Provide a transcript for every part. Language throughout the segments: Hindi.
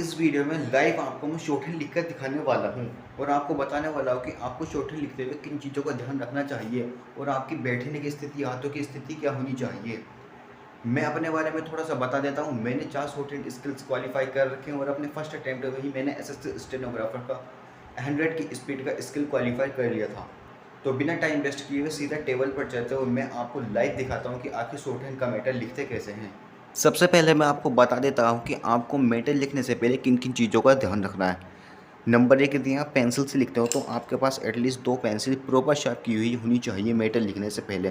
इस वीडियो में लाइव आपको मैं शॉर्टहैंड लिखकर दिखाने वाला हूं और आपको बताने वाला हूं कि आपको शॉर्टहैंड लिखते हुए किन चीज़ों का ध्यान रखना चाहिए और आपकी बैठने की स्थिति, हाथों की स्थिति क्या होनी चाहिए। मैं अपने बारे में थोड़ा सा बता देता हूं। मैंने 4 शॉर्टहैंड स्किल्स क्वालिफाई कर रखे हैं और अपने फर्स्ट अटैम्प्ट में ही मैंने एसएससी स्टेनोग्राफर का 100 की स्पीड का स्किल क्वालिफाई कर लिया था। तो बिना टाइम वेस्ट किए हुए सीधा टेबल पर चलते हुए मैं आपको लाइव दिखाता हूँ कि आखिर शॉर्टहैंड का मैटर लिखते कैसे हैं। सबसे पहले मैं आपको बता देता हूँ कि आपको मैटर लिखने से पहले किन किन चीज़ों का ध्यान रखना है। नंबर 1, यदि आप पेंसिल से लिखते हो तो आपके पास एटलीस्ट 2 पेंसिल प्रॉपर शार्प की हुई होनी चाहिए मैटर लिखने से पहले।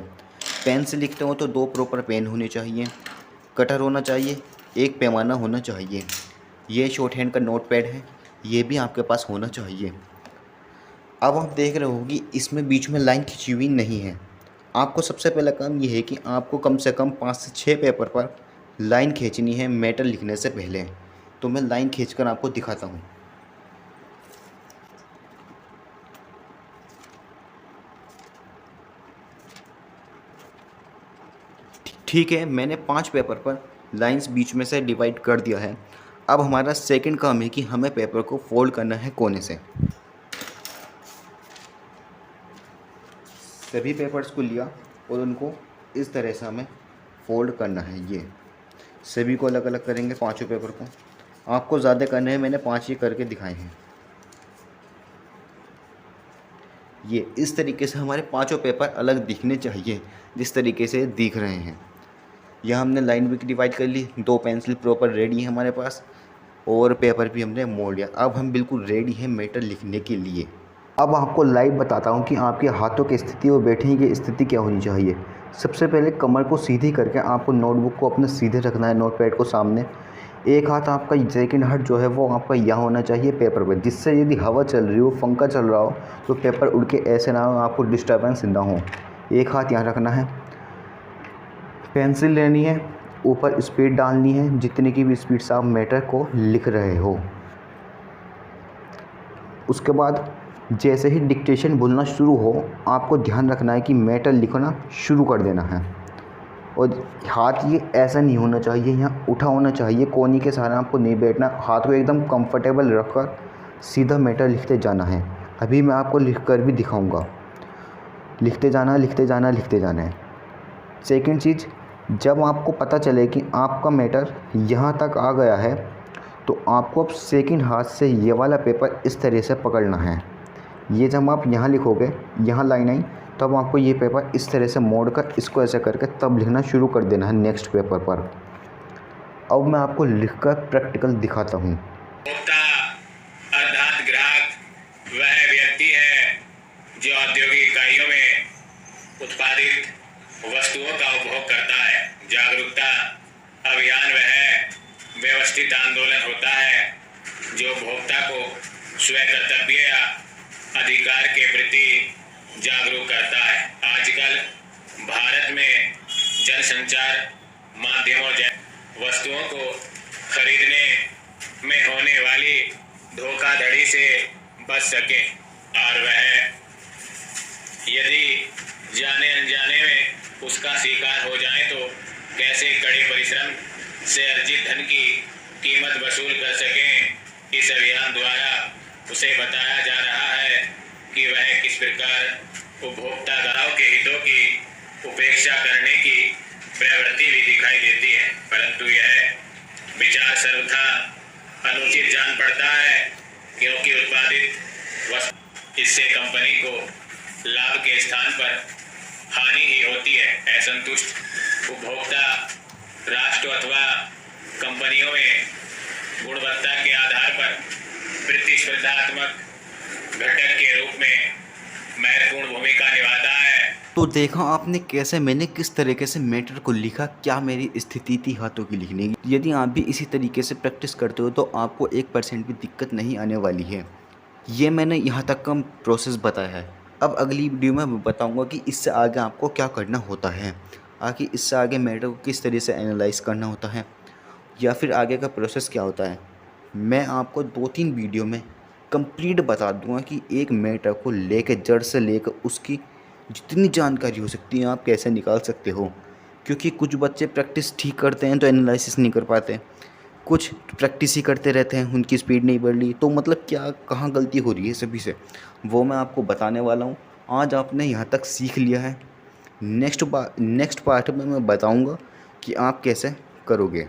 पेन से लिखते हो तो 2 प्रॉपर पेन होने चाहिए, कटर होना चाहिए, एक पैमाना होना चाहिए। ये शॉर्ट हैंड का नोट पैड है, ये भी आपके पास होना चाहिए। अब आप देख रहे हो कि इसमें बीच में लाइन खिंची हुई नहीं है। आपको सबसे पहला काम ये है कि आपको कम से कम 5 से 6 पेपर पर लाइन खींचनी है मैटर लिखने से पहले। तो मैं लाइन खींचकर आपको दिखाता हूँ। ठीक है, मैंने 5 पेपर पर लाइंस बीच में से डिवाइड कर दिया है। अब हमारा सेकंड काम है कि हमें पेपर को फोल्ड करना है कोने से। सभी पेपर्स को लिया और उनको इस तरह से हमें फोल्ड करना है। ये सभी को अलग अलग करेंगे, पांचों पेपर को। आपको ज़्यादा करने हैं, मैंने 5 ही करके दिखाए हैं। ये इस तरीके से हमारे पांचों पेपर अलग दिखने चाहिए, जिस तरीके से दिख रहे हैं। यह हमने लाइन भी डिवाइड कर ली, 2 पेंसिल प्रॉपर रेडी है हमारे पास और पेपर भी हमने मोड़ लिया। अब हम बिल्कुल रेडी हैं मैटर लिखने के लिए। अब आपको लाइव बताता हूँ कि आपके हाथों की स्थिति और बैठने की स्थिति क्या होनी चाहिए। सबसे पहले कमर को सीधी करके आपको नोटबुक को अपने सीधे रखना है, नोटपैड को सामने। एक हाथ आपका, सेकंड हाथ जो है वो आपका यहाँ होना चाहिए पेपर पर, जिससे यदि हवा चल रही हो, पंखा चल रहा हो तो पेपर उड़ के ऐसे ना हो, आपको डिस्टर्बेंस ना हो। एक हाथ यहाँ रखना है, पेंसिल लेनी है, ऊपर स्पीड डालनी है, जितनी की भी स्पीड से आप मैटर को लिख रहे हो। उसके बाद जैसे ही डिक्टेशन बोलना शुरू हो, आपको ध्यान रखना है कि मैटर लिखना शुरू कर देना है। और हाथ ये ऐसा नहीं होना चाहिए, यहाँ उठा होना चाहिए, कोनी के सहारे आपको नहीं बैठना। हाथ को एकदम कंफर्टेबल रखकर सीधा मैटर लिखते जाना है। अभी मैं आपको लिख कर भी दिखाऊंगा। लिखते जाना, लिखते जाना, लिखते जाना है। सेकंड चीज़, जब आपको पता चले कि आपका मैटर यहाँ तक आ गया है तो आपको अब सेकंड हाथ से ये वाला पेपर इस तरह से पकड़ना है। ये जब आप यहाँ लिखोगे, यहाँ लाइन आई, तब आपको ये पेपर इस तरह से मोड़ कर इसको ऐसे करके तब लिखना शुरू कर देना है नेक्स्ट पेपर पर। अब मैं आपको लिखकर प्रैक्टिकल दिखाता हूँ। अर्थात ग्राहक वह व्यक्ति है जो औद्योगिक इकाइयों में उत्पादित वस्तुओं का उपभोग करता है। जागरूकता अभियान वह व्यवस्थित आंदोलन होता है जो उपभोक्ता को स्वयं कर्तव्य या अधिकार के प्रति जागरूक करता है। आजकल भारत में जनसंचार माध्यमों जैसे वस्तुओं को खरीदने में होने वाली धोखाधड़ी से बच सके और वह यदि जाने अनजाने में उसका शिकार हो जाए तो कैसे कड़े परिश्रम से अर्जित धन की कीमत वसूल कर सकें। इस अभियान द्वारा उसे बताया जा रहा है कि वह किस प्रकार उपभोक्ता के हितों की उपेक्षा करने की प्रवृत्ति भी दिखाई देती है, परंतु यह विचार सर्वथा अनुचित जान पड़ता है क्योंकि उत्पादित वस्तु इससे कंपनी को लाभ के स्थान पर हानि ही होती है। असंतुष्ट उपभोक्ता राष्ट्र अथवा कंपनियों में गुणवत्ता के आधार पर प्रतिस्पर्धात्मक घटक के रूप में महत्वपूर्ण भूमिका निभाता है। तो देखा आपने कैसे मैंने किस तरीके से मैटर को लिखा, क्या मेरी स्थिति थी हाथों की लिखने की। यदि आप भी इसी तरीके से प्रैक्टिस करते हो तो आपको 1% भी दिक्कत नहीं आने वाली है। ये मैंने यहाँ तक का प्रोसेस बताया है। अब अगली वीडियो में बताऊँगा कि इससे आगे आपको क्या करना होता है, आगे इससे आगे मैटर को किस तरह से एनालाइज करना होता है या फिर आगे का प्रोसेस क्या होता है। मैं आपको 2-3 वीडियो में कंप्लीट बता दूंगा कि एक मैटर को लेकर जड़ से लेकर उसकी जितनी जानकारी हो सकती है आप कैसे निकाल सकते हो। क्योंकि कुछ बच्चे प्रैक्टिस ठीक करते हैं तो एनालिसिस नहीं कर पाते, कुछ प्रैक्टिस ही करते रहते हैं, उनकी स्पीड नहीं बढ़ रही, तो मतलब क्या कहाँ गलती हो रही है सभी से, वो मैं आपको बताने वाला हूँ। आज आपने यहाँ तक सीख लिया है, नेक्स्ट पार्ट में मैं बताऊँगा कि आप कैसे करोगे।